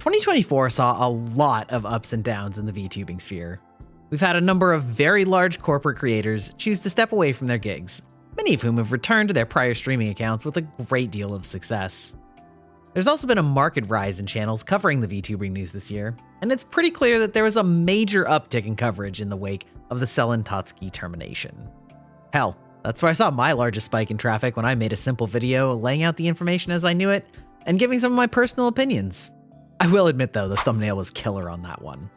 2024 saw a lot of ups and downs in the VTubing sphere. We've had a number of very large corporate creators choose to step away from their gigs, many of whom have returned to their prior streaming accounts with a great deal of success. There's also been a marked rise in channels covering the VTubing news this year, and it's pretty clear that there was a major uptick in coverage in the wake of the Selen Tatsuki termination. Hell, that's where I saw my largest spike in traffic when I made a simple video laying out the information as I knew it and giving some of my personal opinions. I will admit though, the thumbnail was killer on that one.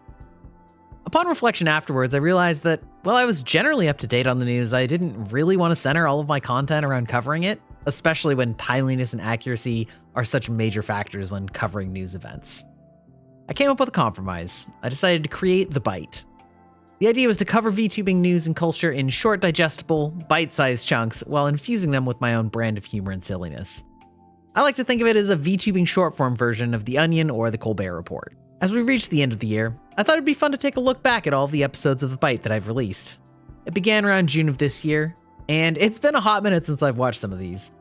Upon reflection afterwards, I realized that while I was generally up to date on the news, I didn't really want to center all of my content around covering it, especially when timeliness and accuracy are such major factors when covering news events. I came up with a compromise. I decided to create the Byte. The idea was to cover VTubing news and culture in short, digestible, bite-sized chunks while infusing them with my own brand of humor and silliness. I like to think of it as a VTubing short-form version of The Onion or The Colbert Report. As we reach the end of the year, I thought it'd be fun to take a look back at all of the episodes of The Byte that I've released. It began around June of this year, and it's been a hot minute since I've watched some of these.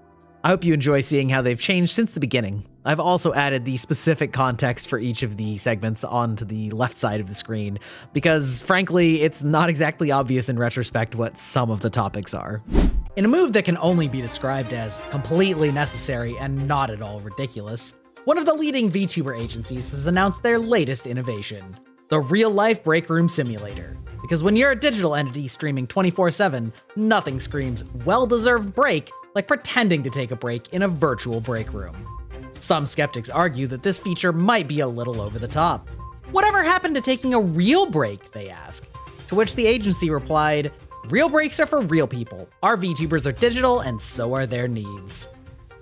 I hope you enjoy seeing how they've changed since the beginning. I've also added the specific context for each of the segments onto the left side of the screen, because frankly, it's not exactly obvious in retrospect what some of the topics are. In a move that can only be described as completely necessary and not at all ridiculous, one of the leading VTuber agencies has announced their latest innovation, the real-life Breakroom simulator. Because when you're a digital entity streaming 24/7, nothing screams well-deserved break like pretending to take a break in a virtual break room. Some skeptics argue that this feature might be a little over the top. Whatever happened to taking a real break, they ask. To which the agency replied, real breaks are for real people. Our VTubers are digital and so are their needs.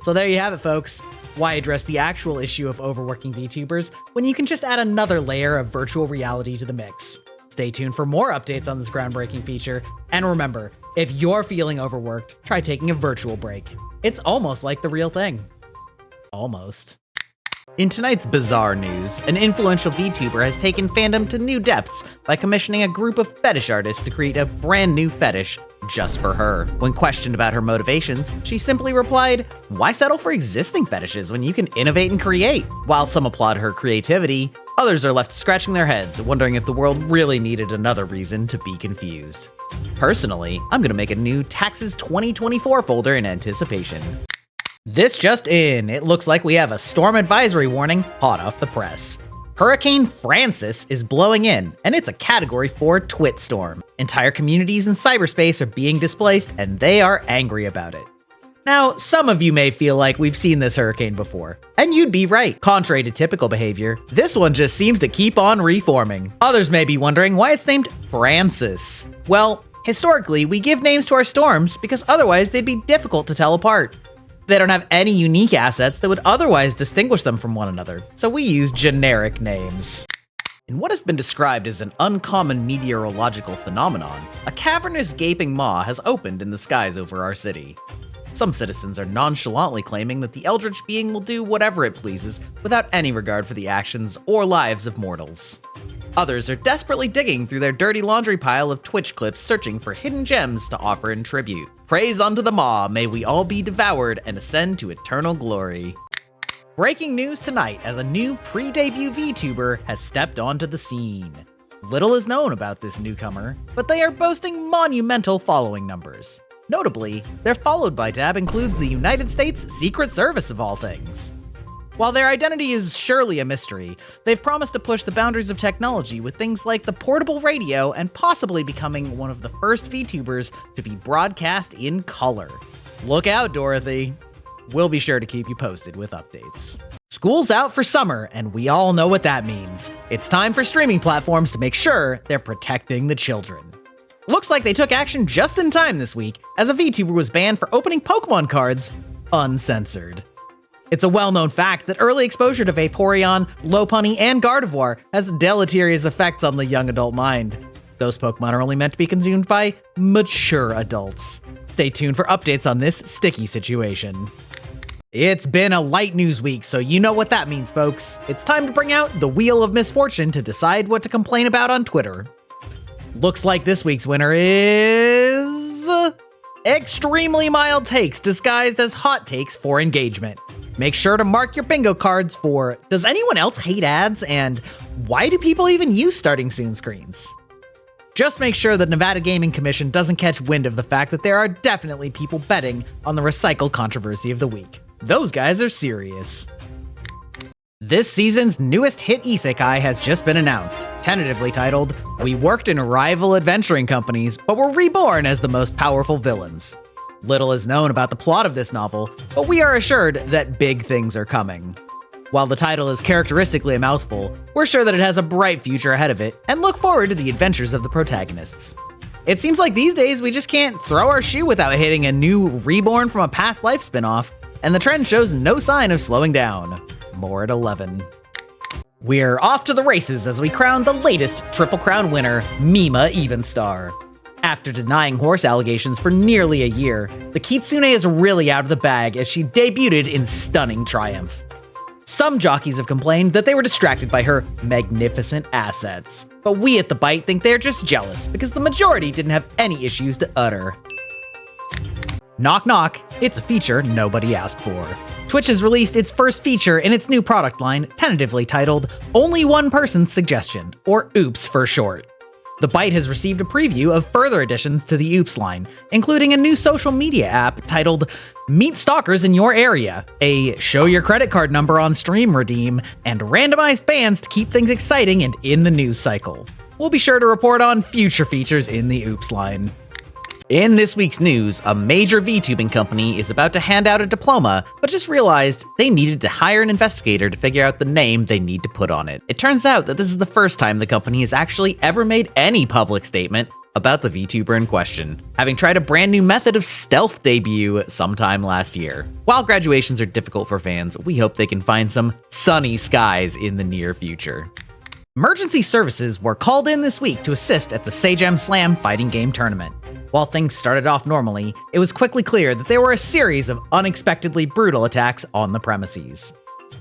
So there you have it, folks. Why address the actual issue of overworking VTubers when you can just add another layer of virtual reality to the mix? Stay tuned for more updates on this groundbreaking feature, and remember, if you're feeling overworked, try taking a virtual break. It's almost like the real thing. Almost. In tonight's bizarre news, an influential VTuber has taken fandom to new depths by commissioning a group of fetish artists to create a brand new fetish just for her. When questioned about her motivations, she simply replied, "Why settle for existing fetishes when you can innovate and create?" While some applaud her creativity, others are left scratching their heads, wondering if the world really needed another reason to be confused. Personally, I'm gonna make a new Taxes 2024 folder in anticipation. This just in, it looks like we have a storm advisory warning hot off the press. Hurricane Francis is blowing in, and it's a Category 4 twit storm. Entire communities in cyberspace are being displaced, and they are angry about it. Now, some of you may feel like we've seen this hurricane before, and you'd be right. Contrary to typical behavior, this one just seems to keep on reforming. Others may be wondering why it's named Francis. Well, historically, we give names to our storms because otherwise they'd be difficult to tell apart. They don't have any unique assets that would otherwise distinguish them from one another, so we use generic names. In what has been described as an uncommon meteorological phenomenon, a cavernous gaping maw has opened in the skies over our city. Some citizens are nonchalantly claiming that the eldritch being will do whatever it pleases without any regard for the actions or lives of mortals. Others are desperately digging through their dirty laundry pile of Twitch clips searching for hidden gems to offer in tribute. Praise unto the maw, may we all be devoured and ascend to eternal glory. Breaking news tonight as a new pre-debut VTuber has stepped onto the scene. Little is known about this newcomer, but they are boasting monumental following numbers. Notably, their followed by tab includes the United States Secret Service of all things. While their identity is surely a mystery, they've promised to push the boundaries of technology with things like the portable radio and possibly becoming one of the first VTubers to be broadcast in color. Look out, Dorothy. We'll be sure to keep you posted with updates. School's out for summer, and we all know what that means. It's time for streaming platforms to make sure they're protecting the children. Looks like they took action just in time this week, as a VTuber was banned for opening Pokemon cards uncensored. It's a well-known fact that early exposure to Vaporeon, Lopunny, and Gardevoir has deleterious effects on the young adult mind. Those Pokemon are only meant to be consumed by mature adults. Stay tuned for updates on this sticky situation. It's been a light news week, so you know what that means, folks. It's time to bring out the Wheel of Misfortune to decide what to complain about on Twitter. Looks like this week's winner is extremely mild takes disguised as hot takes for engagement. Make sure to mark your bingo cards for, does anyone else hate ads, and why do people even use starting soon screens? Just make sure the Nevada Gaming Commission doesn't catch wind of the fact that there are definitely people betting on the recycle controversy of the week. Those guys are serious. This season's newest hit isekai has just been announced, tentatively titled, "We worked in rival adventuring companies, but were reborn as the most powerful villains." Little is known about the plot of this novel, but we are assured that big things are coming. While the title is characteristically a mouthful, we're sure that it has a bright future ahead of it, and look forward to the adventures of the protagonists. It seems like these days we just can't throw our shoe without hitting a new Reborn from a Past Life spinoff, and the trend shows no sign of slowing down. More at 11. We're off to the races as we crown the latest Triple Crown winner, Rima Evenstar. After denying horse allegations for nearly a year, the Kitsune is really out of the bag as she debuted in stunning triumph. Some jockeys have complained that they were distracted by her magnificent assets, but we at the Byte think they're just jealous because the majority didn't have any issues to utter. Knock knock, it's a feature nobody asked for. Twitch has released its first feature in its new product line, tentatively titled Only One Person's Suggestion, or OOPS for short. The Byte has received a preview of further additions to the OOPS line, including a new social media app titled Meet Stalkers in Your Area, a show your credit card number on stream redeem, and randomized bands to keep things exciting and in the news cycle. We'll be sure to report on future features in the OOPS line. In this week's news, a major VTubing company is about to hand out a diploma, but just realized they needed to hire an investigator to figure out the name they need to put on it. It turns out that this is the first time the company has actually ever made any public statement about the VTuber in question, having tried a brand new method of stealth debut sometime last year. While graduations are difficult for fans, we hope they can find some sunny skies in the near future. Emergency services were called in this week to assist at the Sajam Slam fighting game tournament. While things started off normally, it was quickly clear that there were a series of unexpectedly brutal attacks on the premises.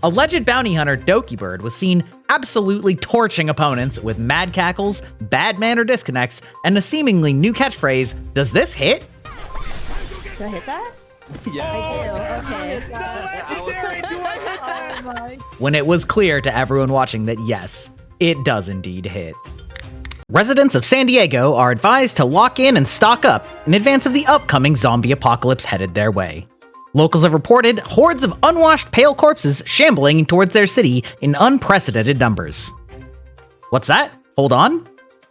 Alleged bounty hunter Dokibird was seen absolutely torching opponents with mad cackles, bad manner disconnects, and a seemingly new catchphrase, "Does this hit?" Do I hit that? Yeah. I do, okay. When it was clear to everyone watching that yes, it does indeed hit. Residents of San Diego are advised to lock in and stock up in advance of the upcoming zombie apocalypse headed their way. Locals have reported hordes of unwashed pale corpses shambling towards their city in unprecedented numbers. What's that? Hold on.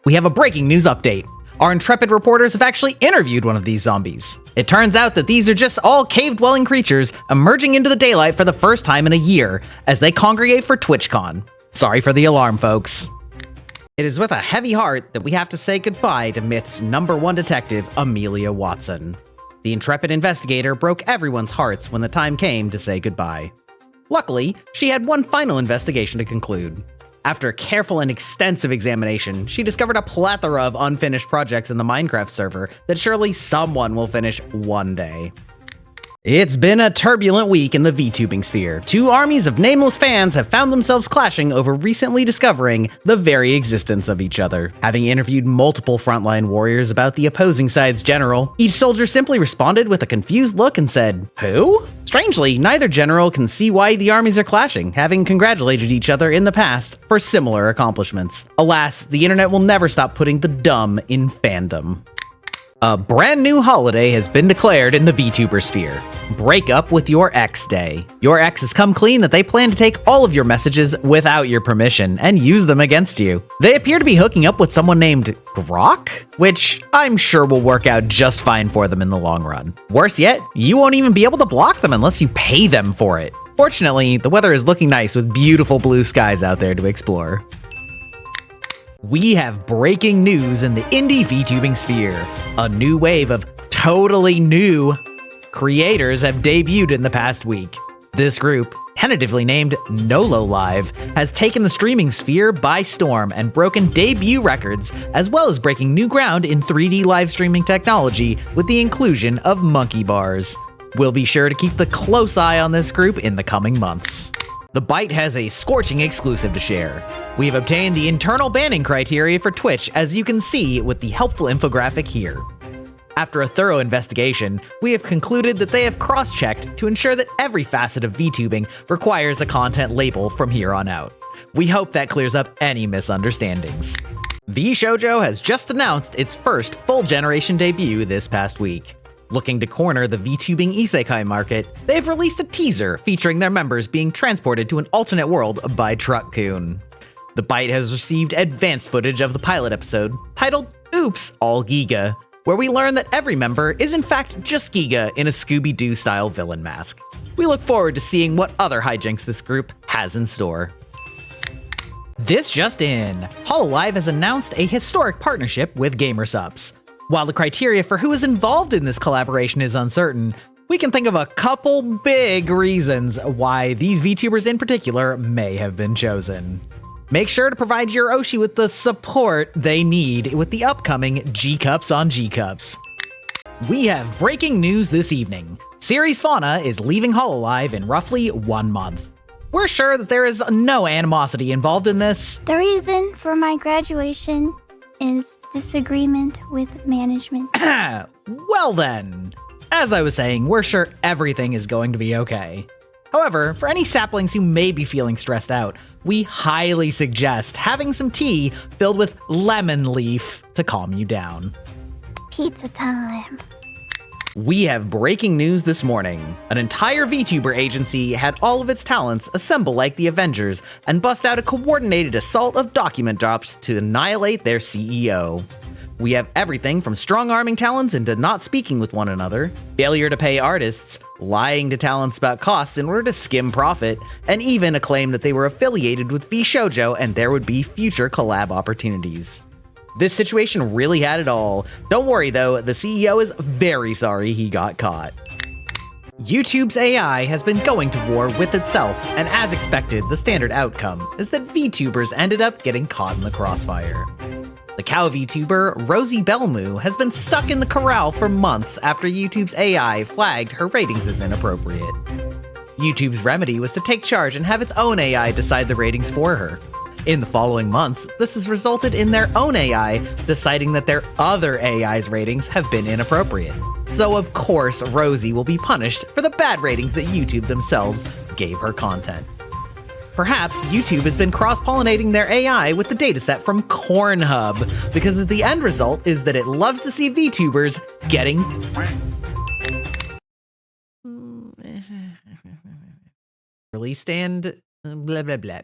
We have a breaking news update. Our intrepid reporters have actually interviewed one of these zombies. It turns out that these are just all cave-dwelling creatures emerging into the daylight for the first time in a year as they congregate for Twitchcon. Sorry for the alarm, folks. It is with a heavy heart that we have to say goodbye to Myth's #1 detective, Amelia Watson. The intrepid investigator broke everyone's hearts when the time came to say goodbye. Luckily, she had one final investigation to conclude. After a careful and extensive examination, she discovered a plethora of unfinished projects in the Minecraft server that surely someone will finish one day. It's been a turbulent week in the VTubing sphere. Two armies of nameless fans have found themselves clashing over recently discovering the very existence of each other. Having interviewed multiple frontline warriors about the opposing side's general, each soldier simply responded with a confused look and said, "Who?" Strangely, neither general can see why the armies are clashing, having congratulated each other in the past for similar accomplishments. Alas, the internet will never stop putting the dumb in fandom. A brand new holiday has been declared in the VTuber sphere. Break up with your ex day. Your ex has come clean that they plan to take all of your messages without your permission and use them against you. They appear to be hooking up with someone named Grok, which I'm sure will work out just fine for them in the long run. Worse yet, you won't even be able to block them unless you pay them for it. Fortunately, the weather is looking nice with beautiful blue skies out there to explore. We have breaking news in the indie VTubing sphere. A new wave of totally new creators have debuted in the past week. This group, tentatively named Hololive, has taken the streaming sphere by storm and broken debut records, as well as breaking new ground in 3D live streaming technology with the inclusion of monkey bars. We'll be sure to keep a close eye on this group in the coming months. The Byte has a scorching exclusive to share. We've obtained the internal banning criteria for Twitch, as you can see with the helpful infographic here. After a thorough investigation, we have concluded that they have cross-checked to ensure that every facet of VTubing requires a content label from here on out. We hope that clears up any misunderstandings. VShojo has just announced its first full-generation debut this past week. Looking to corner the VTubing isekai market, they've released a teaser featuring their members being transported to an alternate world by Truck-kun. The Byte has received advanced footage of the pilot episode, titled Oops, All Giga, where we learn that every member is in fact just Giga in a Scooby-Doo style villain mask. We look forward to seeing what other hijinks this group has in store. This just in, Hololive has announced a historic partnership with Gamersupps. While the criteria for who is involved in this collaboration is uncertain, we can think of a couple big reasons why these VTubers in particular may have been chosen. Make sure to provide your Oshi with the support they need with the upcoming G-Cups on G-Cups. We have breaking news this evening. Ceres Fauna is leaving Hololive in roughly 1 month. We're sure that there is no animosity involved in this. The reason for my graduation is disagreement with management. Well then, as I was saying, we're sure everything is going to be okay. However, for any saplings who may be feeling stressed out, we highly suggest having some tea filled with lemon leaf to calm you down. Pizza time. We have breaking news this morning. An entire VTuber agency had all of its talents assemble like the Avengers and bust out a coordinated assault of document drops to annihilate their CEO. We have everything from strong-arming talents into not speaking with one another, failure to pay artists, lying to talents about costs in order to skim profit, and even a claim that they were affiliated with VShojo and there would be future collab opportunities. This situation really had it all. Don't worry though, the CEO is very sorry he got caught. YouTube's AI has been going to war with itself, and as expected, the standard outcome is that VTubers ended up getting caught in the crossfire. The cow VTuber, Rosie Bellmoo, has been stuck in the corral for months after YouTube's AI flagged her ratings as inappropriate. YouTube's remedy was to take charge and have its own AI decide the ratings for her. In the following months, this has resulted in their own AI deciding that their other AI's ratings have been inappropriate. So of course, Rosie will be punished for the bad ratings that YouTube themselves gave her content. Perhaps YouTube has been cross-pollinating their AI with the dataset from Cornhub, because the end result is that it loves to see VTubers getting released and blah blah blah.